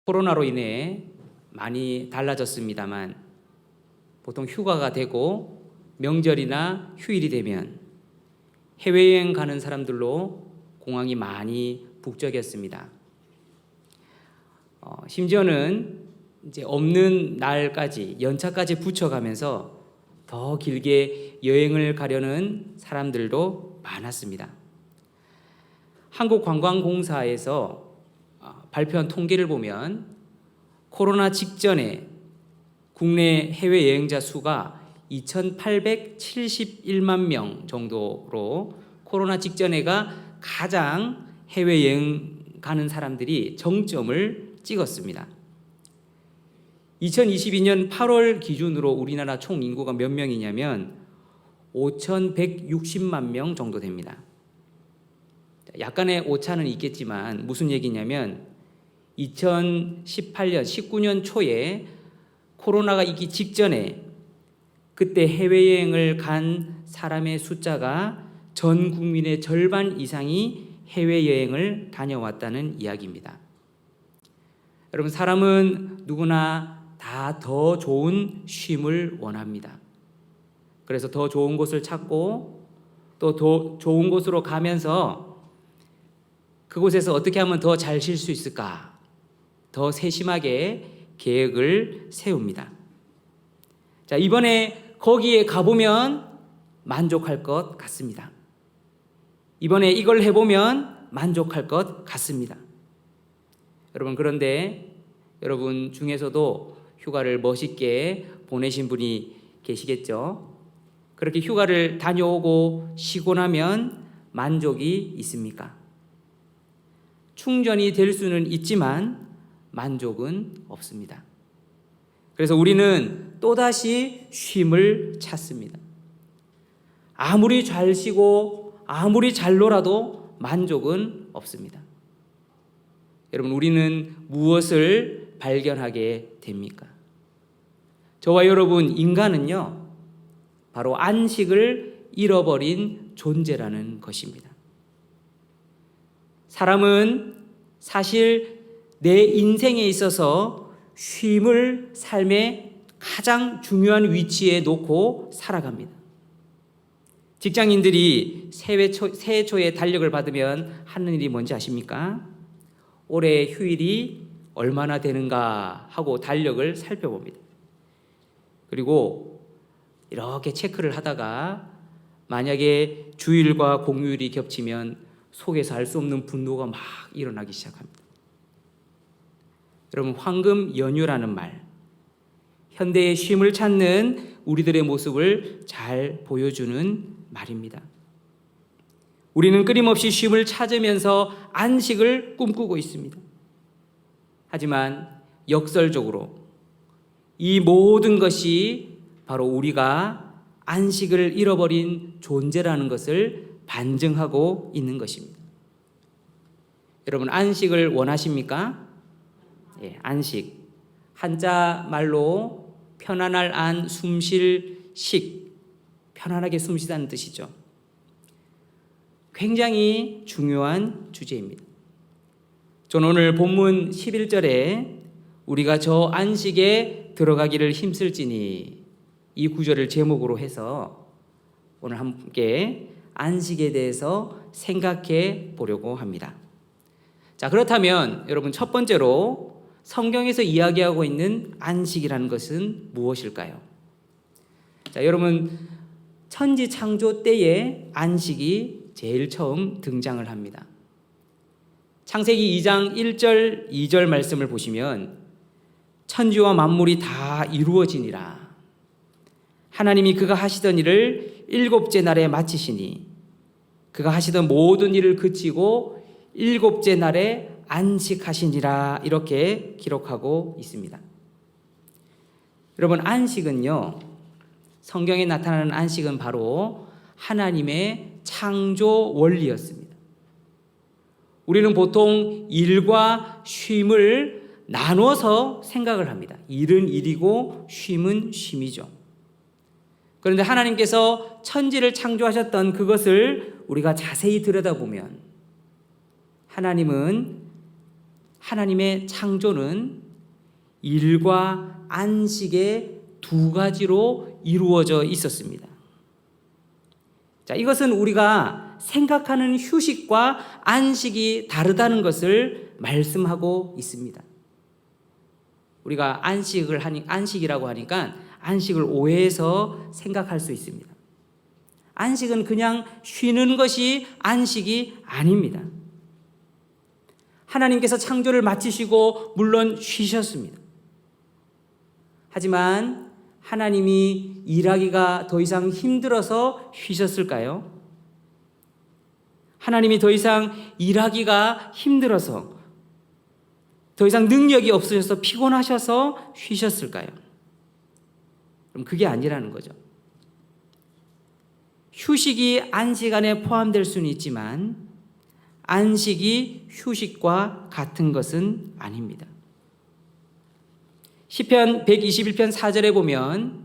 코로나로 인해 많이 달라졌습니다만 보통 휴가가 되고 명절이나 휴일이 되면 해외여행 가는 사람들로 공항이 많이 북적였습니다. 심지어는 이제 없는 날까지 연차까지 붙여가면서 더 길게 여행을 가려는 사람들도 많았습니다. 한국관광공사에서 발표한 통계를 보면 코로나 직전에 국내 해외여행자 수가 2,871만 명 정도로 코로나 직전에가 가장 해외여행 가는 사람들이 정점을 찍었습니다. 2022년 8월 기준으로 우리나라 총 인구가 몇 명이냐면 5,160만 명 정도 됩니다. 약간의 오차는 있겠지만 무슨 얘기냐면 2018년, 19년 초에 코로나가 있기 직전에 그때 해외여행을 간 사람의 숫자가 전 국민의 절반 이상이 해외여행을 다녀왔다는 이야기입니다. 여러분, 사람은 누구나 다 더 좋은 쉼을 원합니다. 그래서 더 좋은 곳을 찾고 또 더 좋은 곳으로 가면서 그곳에서 어떻게 하면 더 잘 쉴 수 있을까? 더 세심하게 계획을 세웁니다. 자, 이번에 거기에 가보면 만족할 것 같습니다. 이번에 이걸 해보면 만족할 것 같습니다. 여러분, 그런데 여러분 중에서도 휴가를 멋있게 보내신 분이 계시겠죠? 그렇게 휴가를 다녀오고 쉬고 나면 만족이 있습니까? 충전이 될 수는 있지만 만족은 없습니다. 그래서 우리는 또다시 쉼을 찾습니다. 아무리 잘 쉬고 아무리 잘 놀아도 만족은 없습니다. 여러분, 우리는 무엇을 발견하게 됩니까? 저와 여러분, 인간은요, 바로 안식을 잃어버린 존재라는 것입니다. 사람은 사실 내 인생에 있어서 쉼을 삶의 가장 중요한 위치에 놓고 살아갑니다. 직장인들이 새해 초에 달력을 받으면 하는 일이 뭔지 아십니까? 올해 휴일이 얼마나 되는가 하고 달력을 살펴봅니다. 그리고 이렇게 체크를 하다가 만약에 주일과 공휴일이 겹치면 속에서 알 수 없는 분노가 막 일어나기 시작합니다. 여러분, 황금 연휴라는 말, 현대의 쉼을 찾는 우리들의 모습을 잘 보여주는 말입니다. 우리는 끊임없이 쉼을 찾으면서 안식을 꿈꾸고 있습니다. 하지만 역설적으로 이 모든 것이 바로 우리가 안식을 잃어버린 존재라는 것을 반증하고 있는 것입니다. 여러분, 안식을 원하십니까? 예, 안식. 한자 말로 편안할 안, 숨쉴 식. 편안하게 숨쉬다는 뜻이죠. 굉장히 중요한 주제입니다. 저는 오늘 본문 11절에 우리가 저 안식에 들어가기를 힘쓸지니 이 구절을 제목으로 해서 오늘 함께 안식에 대해서 생각해 보려고 합니다. 자, 그렇다면 여러분, 첫 번째로 성경에서 이야기하고 있는 안식이라는 것은 무엇일까요? 자, 여러분, 천지 창조 때에 안식이 제일 처음 등장을 합니다. 창세기 2장 1절 2절 말씀을 보시면 천지와 만물이 다 이루어지니라. 하나님이 그가 하시던 일을 일곱째 날에 마치시니 그가 하시던 모든 일을 그치고 일곱째 날에 안식하시니라. 이렇게 기록하고 있습니다. 여러분, 안식은요, 성경에 나타나는 안식은 바로 하나님의 창조 원리였습니다. 우리는 보통 일과 쉼을 나눠서 생각을 합니다. 일은 일이고 쉼은 쉼이죠. 그런데 하나님께서 천지를 창조하셨던 그것을 우리가 자세히 들여다보면 하나님은 하나님의 창조는 일과 안식의 두 가지로 이루어져 있었습니다. 자, 이것은 우리가 생각하는 휴식과 안식이 다르다는 것을 말씀하고 있습니다. 우리가 안식이라고 하니까 안식을 오해해서 생각할 수 있습니다. 안식은 그냥 쉬는 것이 안식이 아닙니다. 하나님께서 창조를 마치시고 물론 쉬셨습니다. 하지만 하나님이 일하기가 더 이상 힘들어서 쉬셨을까요? 하나님이 더 이상 일하기가 힘들어서, 더 이상 능력이 없으셔서 피곤하셔서 쉬셨을까요? 그럼 그게 아니라는 거죠. 휴식이 안식 안에 포함될 수는 있지만 안식이 휴식과 같은 것은 아닙니다. 시편 121편 4절에 보면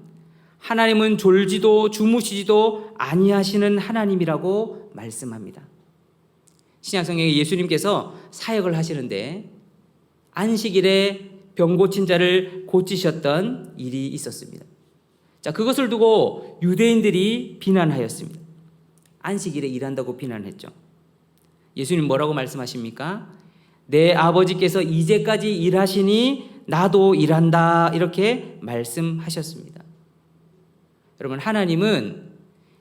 하나님은 졸지도 주무시지도 아니하시는 하나님이라고 말씀합니다. 신약성경에 예수님께서 사역을 하시는데 안식일에 병 고친 자를 고치셨던 일이 있었습니다. 자, 그것을 두고 유대인들이 비난하였습니다. 안식일에 일한다고 비난했죠. 예수님 뭐라고 말씀하십니까? 내 아버지께서 이제까지 일하시니 나도 일한다, 이렇게 말씀하셨습니다. 여러분, 하나님은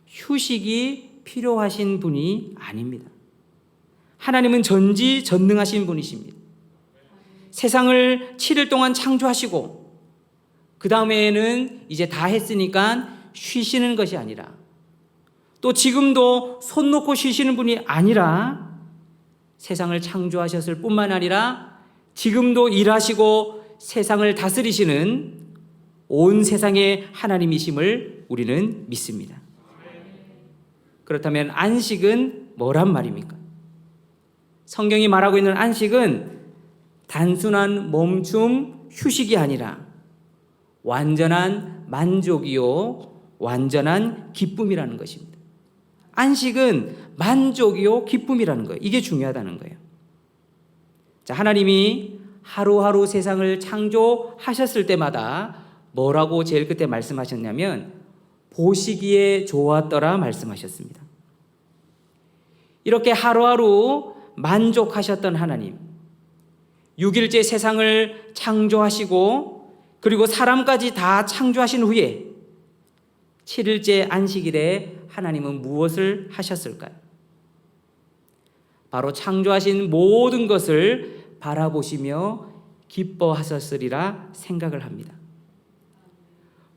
휴식이 필요하신 분이 아닙니다. 하나님은 전지전능하신 분이십니다. 세상을 7일 동안 창조하시고 그 다음에는 이제 다 했으니까 쉬시는 것이 아니라, 또 지금도 손 놓고 쉬시는 분이 아니라 세상을 창조하셨을 뿐만 아니라 지금도 일하시고 세상을 다스리시는 온 세상의 하나님이심을 우리는 믿습니다. 그렇다면 안식은 뭐란 말입니까? 성경이 말하고 있는 안식은 단순한 멈춤, 휴식이 아니라 완전한 만족이요, 완전한 기쁨이라는 것입니다. 안식은 만족이요, 기쁨이라는 거예요. 이게 중요하다는 거예요. 자, 하나님이 하루하루 세상을 창조하셨을 때마다 뭐라고 제일 끝에 말씀하셨냐면 보시기에 좋았더라 말씀하셨습니다. 이렇게 하루하루 만족하셨던 하나님, 6일째 세상을 창조하시고 그리고 사람까지 다 창조하신 후에 7일째 안식일에 하나님은 무엇을 하셨을까요? 바로 창조하신 모든 것을 바라보시며 기뻐하셨으리라 생각을 합니다.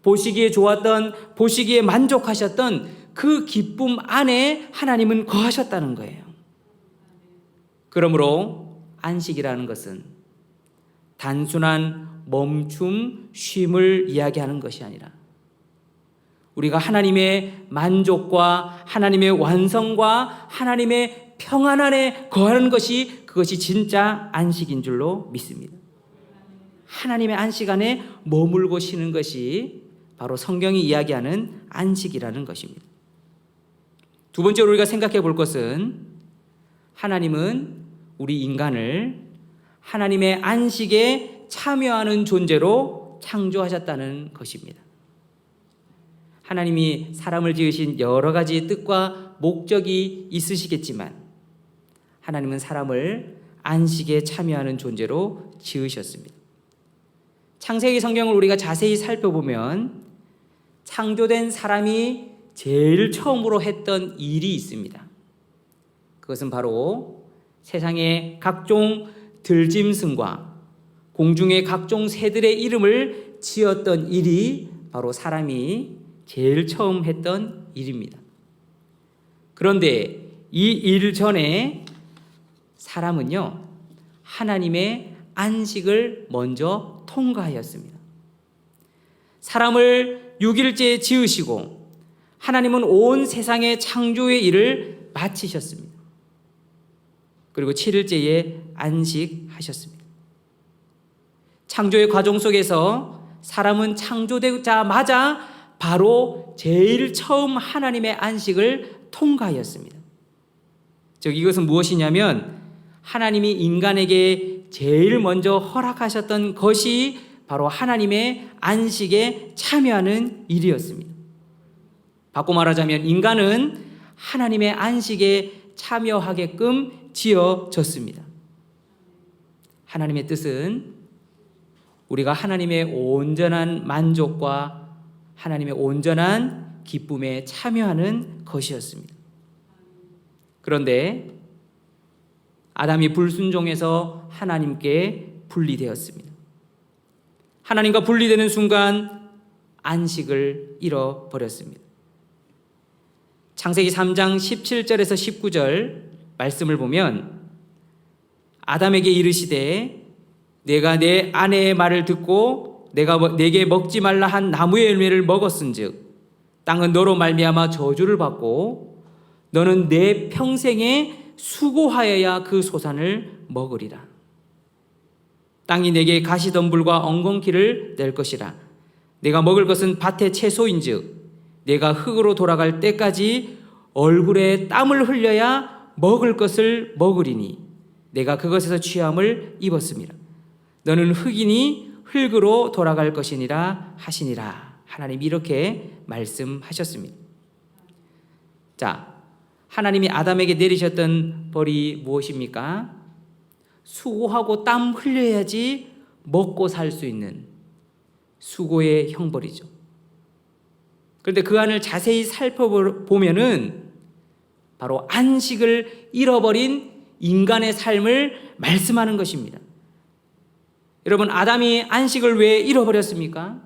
보시기에 좋았던, 보시기에 만족하셨던 그 기쁨 안에 하나님은 거하셨다는 거예요. 그러므로 안식이라는 것은 단순한 멈춤, 쉼을 이야기하는 것이 아니라 우리가 하나님의 만족과 하나님의 완성과 하나님의 평안 안에 거하는 것이, 그것이 진짜 안식인 줄로 믿습니다. 하나님의 안식 안에 머물고 쉬는 것이 바로 성경이 이야기하는 안식이라는 것입니다. 두 번째로 우리가 생각해 볼 것은 하나님은 우리 인간을 하나님의 안식에 참여하는 존재로 창조하셨다는 것입니다. 하나님이 사람을 지으신 여러 가지 뜻과 목적이 있으시겠지만 하나님은 사람을 안식에 참여하는 존재로 지으셨습니다. 창세기 성경을 우리가 자세히 살펴보면 창조된 사람이 제일 처음으로 했던 일이 있습니다. 그것은 바로 세상의 각종 들짐승과 공중의 각종 새들의 이름을 지었던 일이 바로 사람이 제일 처음 했던 일입니다. 그런데 이 일 전에 사람은요, 하나님의 안식을 먼저 통과하였습니다. 사람을 6일째 지으시고 하나님은 온 세상의 창조의 일을 마치셨습니다. 그리고 7일째에 안식하셨습니다. 창조의 과정 속에서 사람은 창조되자마자 바로 제일 처음 하나님의 안식을 통과하였습니다. 즉 이것은 무엇이냐면 하나님이 인간에게 제일 먼저 허락하셨던 것이 바로 하나님의 안식에 참여하는 일이었습니다. 바꿔 말하자면 인간은 하나님의 안식에 참여하게끔 지어졌습니다. 하나님의 뜻은 우리가 하나님의 온전한 만족과 하나님의 온전한 기쁨에 참여하는 것이었습니다. 그런데 아담이 불순종해서 하나님께 분리되었습니다. 하나님과 분리되는 순간 안식을 잃어버렸습니다. 창세기 3장 17절에서 19절 말씀을 보면 아담에게 이르시되 내가 내 아내의 말을 듣고 내가 내게 먹지 말라 한 나무의 열매를 먹었은즉 땅은 너로 말미암아 저주를 받고 너는 내 평생에 수고하여야 그 소산을 먹으리라. 땅이 내게 가시덤불과 엉겅퀴를 낼 것이라. 내가 먹을 것은 밭의 채소인즉 내가 흙으로 돌아갈 때까지 얼굴에 땀을 흘려야 먹을 것을 먹으리니 내가 그것에서 취함을 입었습니다. 너는 흙이니 흙으로 돌아갈 것이니라 하시니라. 하나님이 이렇게 말씀하셨습니다. 자, 하나님이 아담에게 내리셨던 벌이 무엇입니까? 수고하고 땀 흘려야지 먹고 살 수 있는 수고의 형벌이죠. 그런데 그 안을 자세히 살펴보면은 바로 안식을 잃어버린 인간의 삶을 말씀하는 것입니다. 여러분, 아담이 안식을 왜 잃어버렸습니까?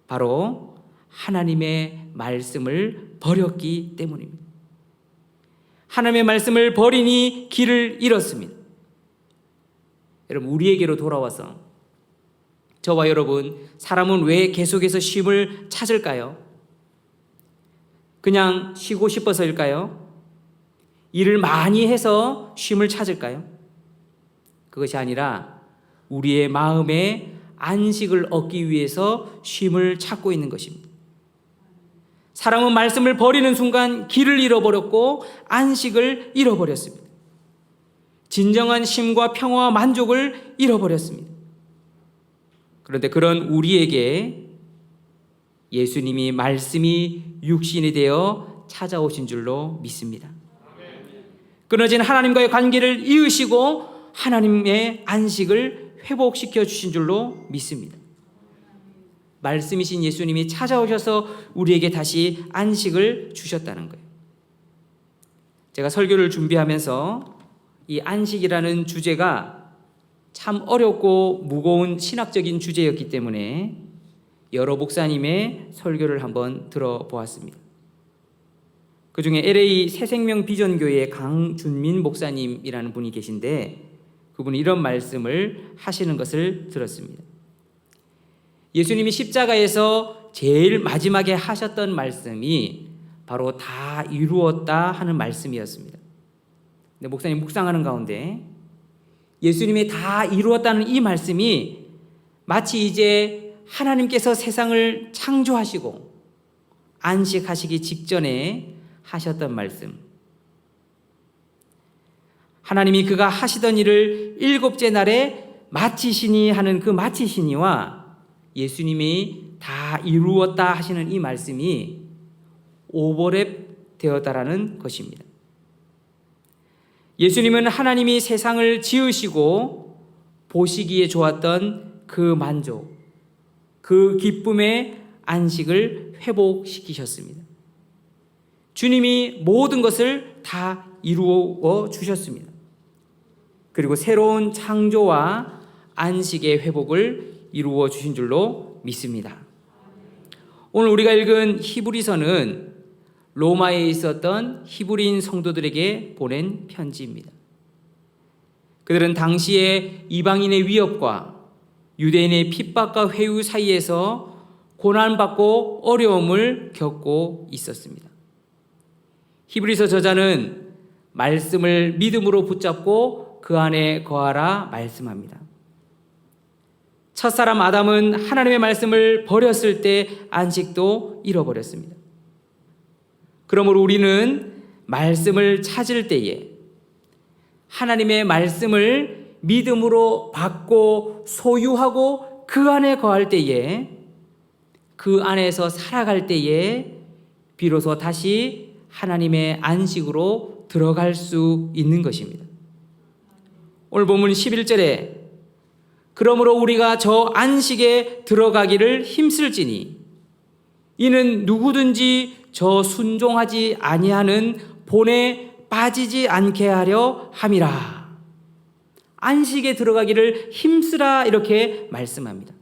바로 하나님의 말씀을 버렸기 때문입니다. 하나님의 말씀을 버리니 길을 잃었습니다. 여러분, 우리에게로 돌아와서 저와 여러분, 사람은 왜 계속해서 쉼을 찾을까요? 그냥 쉬고 싶어서일까요? 일을 많이 해서 쉼을 찾을까요? 그것이 아니라 우리의 마음에 안식을 얻기 위해서 쉼을 찾고 있는 것입니다. 사람은 말씀을 버리는 순간 길을 잃어버렸고 안식을 잃어버렸습니다. 진정한 쉼과 평화와 만족을 잃어버렸습니다. 그런데 그런 우리에게 예수님이 말씀이 육신이 되어 찾아오신 줄로 믿습니다. 끊어진 하나님과의 관계를 이으시고 하나님의 안식을 회복시켜 주신 줄로 믿습니다. 말씀이신 예수님이 찾아오셔서 우리에게 다시 안식을 주셨다는 거예요. 제가 설교를 준비하면서 이 안식이라는 주제가 참 어렵고 무거운 신학적인 주제였기 때문에 여러 목사님의 설교를 한번 들어보았습니다. 그 중에 LA 새생명 비전교회 강준민 목사님이라는 분이 계신데 그분이 이런 말씀을 하시는 것을 들었습니다. 예수님이 십자가에서 제일 마지막에 하셨던 말씀이 바로 다 이루었다 하는 말씀이었습니다. 근데 목사님 묵상하는 가운데 예수님이 다 이루었다는 이 말씀이 마치 이제 하나님께서 세상을 창조하시고 안식하시기 직전에 하셨던 말씀, 하나님이 그가 하시던 일을 일곱째 날에 마치시니 하는 그 마치시니와 예수님이 다 이루었다 하시는 이 말씀이 오버랩 되었다라는 것입니다. 예수님은 하나님이 세상을 지으시고 보시기에 좋았던 그 만족, 그 기쁨의 안식을 회복시키셨습니다. 주님이 모든 것을 다 이루어 주셨습니다. 그리고 새로운 창조와 안식의 회복을 이루어 주신 줄로 믿습니다. 오늘 우리가 읽은 히브리서는 로마에 있었던 히브리인 성도들에게 보낸 편지입니다. 그들은 당시에 이방인의 위협과 유대인의 핍박과 회유 사이에서 고난받고 어려움을 겪고 있었습니다. 히브리서 저자는 말씀을 믿음으로 붙잡고 그 안에 거하라 말씀합니다. 첫사람 아담은 하나님의 말씀을 버렸을 때 안식도 잃어버렸습니다. 그러므로 우리는 말씀을 찾을 때에 하나님의 말씀을 믿음으로 받고 소유하고 그 안에 거할 때에, 그 안에서 살아갈 때에 비로소 다시 하나님의 안식으로 들어갈 수 있는 것입니다. 오늘 본문 11절에 그러므로 우리가 저 안식에 들어가기를 힘쓸지니 이는 누구든지 저 순종하지 아니하는 본에 빠지지 않게 하려 함이라. 안식에 들어가기를 힘쓰라 이렇게 말씀합니다.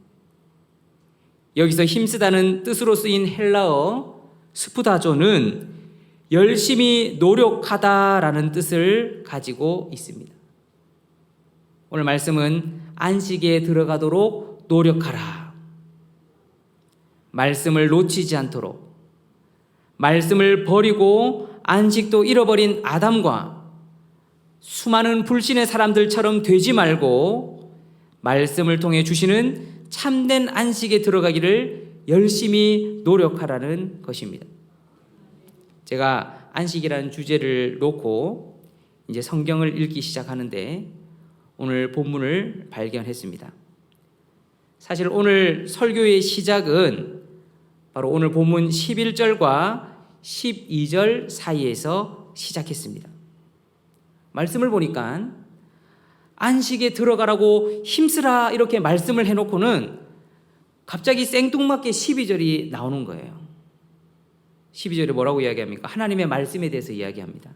여기서 힘쓰다는 뜻으로 쓰인 헬라어 스푸다조는 열심히 노력하다라는 뜻을 가지고 있습니다. 오늘 말씀은 안식에 들어가도록 노력하라. 말씀을 놓치지 않도록, 말씀을 버리고 안식도 잃어버린 아담과 수많은 불신의 사람들처럼 되지 말고 말씀을 통해 주시는 참된 안식에 들어가기를 열심히 노력하라는 것입니다. 제가 안식이라는 주제를 놓고 이제 성경을 읽기 시작하는데 오늘 본문을 발견했습니다. 사실 오늘 설교의 시작은 바로 오늘 본문 11절과 12절 사이에서 시작했습니다. 말씀을 보니까 안식에 들어가라고 힘쓰라 이렇게 말씀을 해놓고는 갑자기 생뚱맞게 12절이 나오는 거예요. 12절에 뭐라고 이야기합니까? 하나님의 말씀에 대해서 이야기합니다.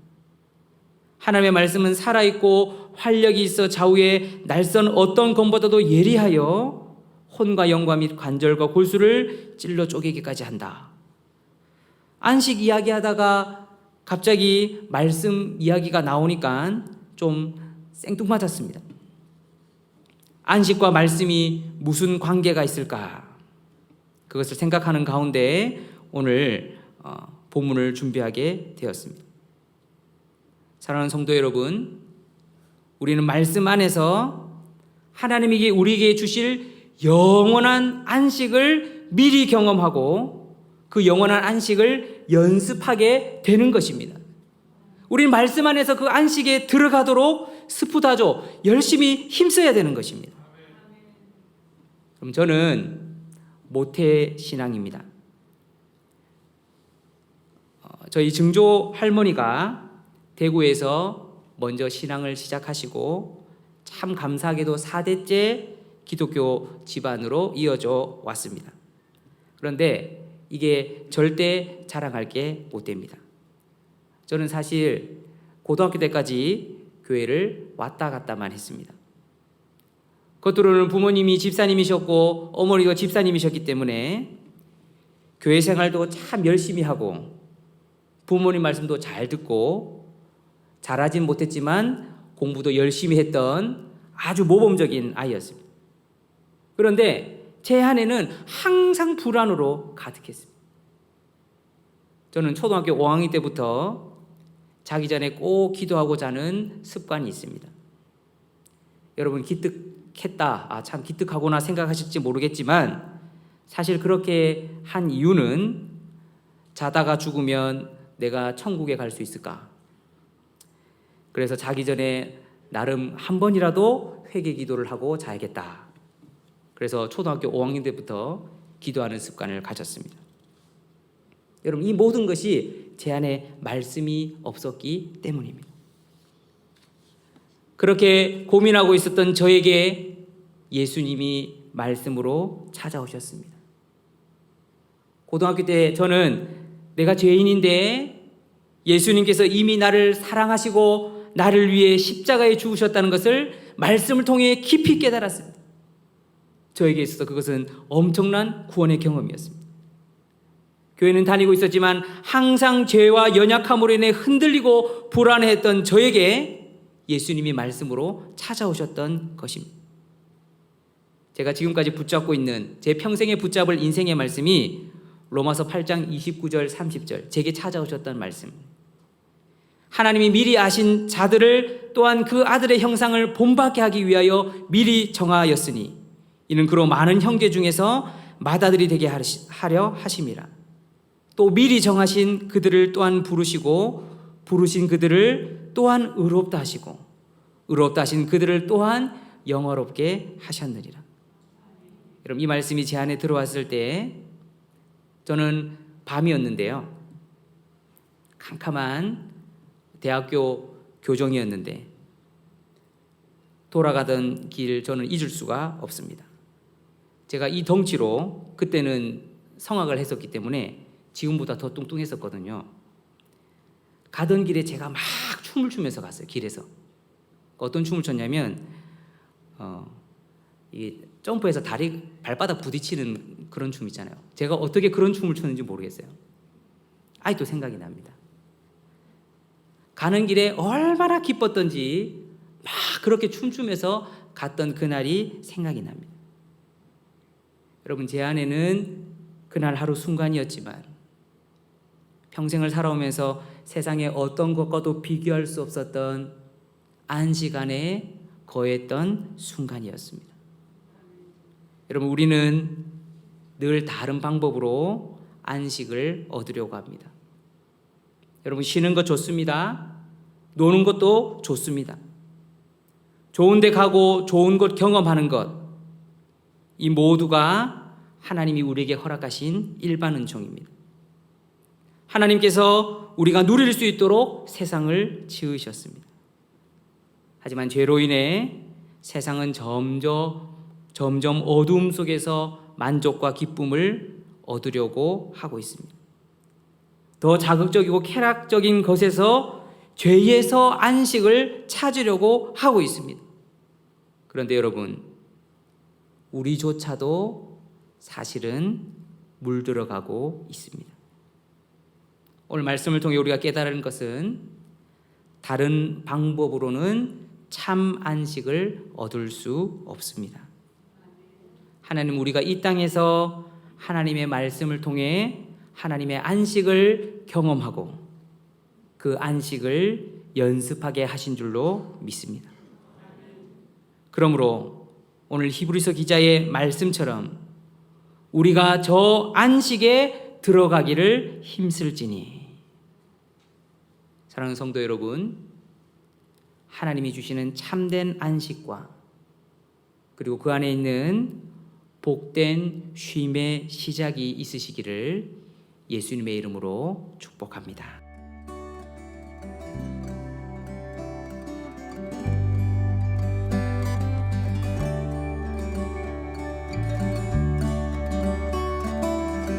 하나님의 말씀은 살아있고 활력이 있어 좌우에 날선 어떤 검보다도 예리하여 혼과 영과 및 관절과 골수를 찔러 쪼개기까지 한다. 안식 이야기하다가 갑자기 말씀 이야기가 나오니까 좀 생뚱맞았습니다. 안식과 말씀이 무슨 관계가 있을까? 그것을 생각하는 가운데 오늘 본문을 준비하게 되었습니다. 사랑하는 성도 여러분, 우리는 말씀 안에서 하나님이 우리에게 주실 영원한 안식을 미리 경험하고 그 영원한 안식을 연습하게 되는 것입니다. 우리는 말씀 안에서 그 안식에 들어가도록 스푸다조 열심히 힘써야 되는 것입니다. 그럼 저는 모태신앙입니다. 저희 증조 할머니가 대구에서 먼저 신앙을 시작하시고 참 감사하게도 4대째 기독교 집안으로 이어져 왔습니다. 그런데 이게 절대 자랑할 게 못 됩니다. 저는 사실 고등학교 때까지 교회를 왔다 갔다만 했습니다. 겉으로는 부모님이 집사님이셨고 어머니가 집사님이셨기 때문에 교회 생활도 참 열심히 하고 부모님 말씀도 잘 듣고 잘하진 못했지만 공부도 열심히 했던 아주 모범적인 아이였습니다. 그런데 제 안에는 항상 불안으로 가득했습니다. 저는 초등학교 5학년 때부터 자기 전에 꼭 기도하고 자는 습관이 있습니다. 여러분 기특했다, 참 기특하구나 생각하실지 모르겠지만 사실 그렇게 한 이유는 자다가 죽으면 내가 천국에 갈 수 있을까? 그래서 자기 전에 나름 한 번이라도 회개 기도를 하고 자야겠다. 그래서 초등학교 5학년 때부터 기도하는 습관을 가졌습니다. 여러분, 이 모든 것이 제 안에 말씀이 없었기 때문입니다. 그렇게 고민하고 있었던 저에게 예수님이 말씀으로 찾아오셨습니다. 고등학교 때 저는 내가 죄인인데 예수님께서 이미 나를 사랑하시고 나를 위해 십자가에 죽으셨다는 것을 말씀을 통해 깊이 깨달았습니다. 저에게 있어서 그것은 엄청난 구원의 경험이었습니다. 교회는 다니고 있었지만 항상 죄와 연약함으로 인해 흔들리고 불안해했던 저에게 예수님이 말씀으로 찾아오셨던 것입니다. 제가 지금까지 붙잡고 있는 제 평생에 붙잡을 인생의 말씀이 로마서 8장 29절 30절 제게 찾아오셨던 말씀. 하나님이 미리 아신 자들을 또한 그 아들의 형상을 본받게 하기 위하여 미리 정하였으니 이는 그로 많은 형제 중에서 맏아들이 되게 하려 하심이라. 또 미리 정하신 그들을 또한 부르시고 부르신 그들을 또한 의롭다 하시고 의롭다 하신 그들을 또한 영화롭게 하셨느니라. 여러분, 이 말씀이 제 안에 들어왔을 때 저는 밤이었는데요. 캄캄한 대학교 교정이었는데 돌아가던 길 저는 잊을 수가 없습니다. 제가 이 덩치로 그때는 성악을 했었기 때문에 지금보다 더 뚱뚱했었거든요. 가던 길에 제가 막 춤을 추면서 갔어요. 길에서. 어떤 춤을 췄냐면 이 점프해서 다리 발바닥 부딪히는 그런 춤 있잖아요. 제가 어떻게 그런 춤을 췄는지 모르겠어요. 아직도 생각이 납니다. 가는 길에 얼마나 기뻤던지 막 그렇게 춤추면서 갔던 그날이 생각이 납니다. 여러분, 제 안에는 그날 하루 순간이었지만 평생을 살아오면서 세상에 어떤 것과도 비교할 수 없었던 안식 안에 거했던 순간이었습니다. 여러분, 우리는 늘 다른 방법으로 안식을 얻으려고 합니다. 여러분, 쉬는 것 좋습니다. 노는 것도 좋습니다. 좋은 데 가고 좋은 것 경험하는 것, 이 모두가 하나님이 우리에게 허락하신 일반 은총입니다. 하나님께서 우리가 누릴 수 있도록 세상을 지으셨습니다. 하지만 죄로 인해 세상은 점점 어두움 속에서 만족과 기쁨을 얻으려고 하고 있습니다. 더 자극적이고 쾌락적인 것에서 죄에서 안식을 찾으려고 하고 있습니다. 그런데 여러분, 우리조차도 사실은 물들어가고 있습니다. 오늘 말씀을 통해 우리가 깨달은 것은 다른 방법으로는 참 안식을 얻을 수 없습니다. 하나님, 우리가 이 땅에서 하나님의 말씀을 통해 하나님의 안식을 경험하고 그 안식을 연습하게 하신 줄로 믿습니다. 그러므로 오늘 히브리서 기자의 말씀처럼 우리가 저 안식에 들어가기를 힘쓸지니. 사랑하는 성도 여러분, 하나님이 주시는 참된 안식과 그리고 그 안에 있는 복된 쉼의 시작이 있으시기를 예수님의 이름으로 축복합니다.